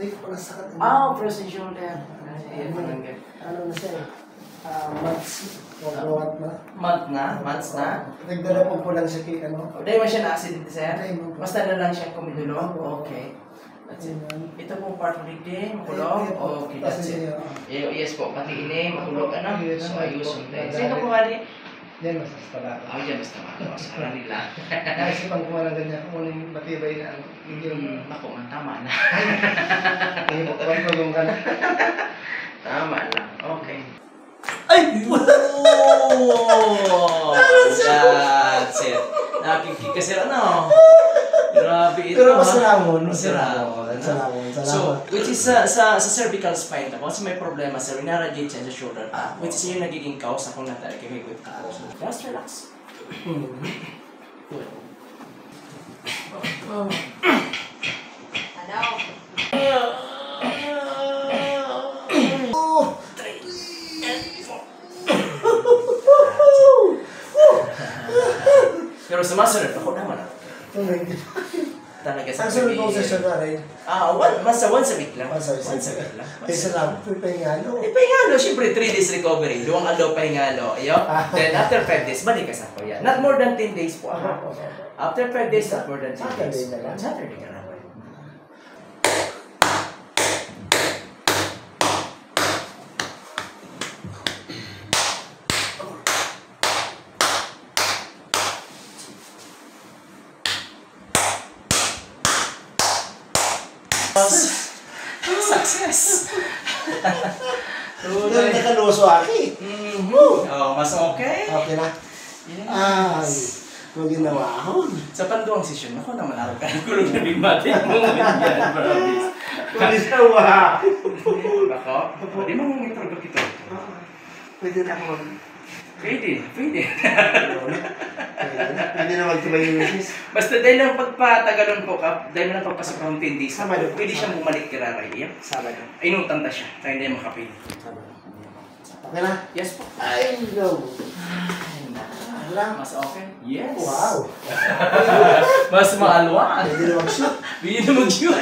Ay, pala sakit. Frozen shoulder. Ano na siya eh. Months. Month na. Months na? Nagdala po lang siya kay ano. Dahil mo siya na-accident, sir? Dahil mo po. Basta na lang siya kumidulo? Opo. Okay. That's it. Ito po part of the day, makulong? Okay, that's it. Yes po, pati ini, makulong ka na. So, ayusin tayo. Sino po kali? Yan, mas pala. Diyan basta makulong. Sana nila. Kasi pang kuha ng ganyan, kung ano yung matibay na ang yung... Ako man, tama na. Hindi mo pagpagong ka na. Tama na. Okay. Ay! Oh! That's it. Nakikita kasi ano. Grabe ito. Pero masalamon. Masalamon. So, which is sa cervical spine ako, kasi may problema sir, inaradiate siya sa shoulder. Which is yung nagiging cause akong natalik kay good ka. Just relax. Good. Pero sumasunod ako naman ako. Talaga sa Ang sunod mo sa session na rin? Once a week lang. Once a week lang. Kaysa lang, pipahingalo. Pahingalo, syempre 3 days recovery. 2 araw pahingalo. Then after 5 days, balik ka sa kuya. Not more than 10 days po. After 5 days, not more than 10 days. Saturday na lang. Success! Doon nakaluso aki. Mas okay? Okay na? Yes. Ay, kung ginawa ako. Sa panduang session, ako naman araw ka ng kulog na bigmati. Yan, promise. Kung ginawa ako. Ako? Di mo mong intro kita. Pwede na ako. Pwede. Pwede na magtibay yung misis. Basta dahil lang pagpatagalon po ka, dahil lang pagpasok ng 10 days, Sabado. pwede siyang bumalik kay Raray. Sabado. Inutang na siya, kaya hindi makapili. Okay na? Yes po. Ay, no. Mas okay? Yes. Wow. Mas maalwan. Pwede na mag-shoot. Pwede na mag-shoot.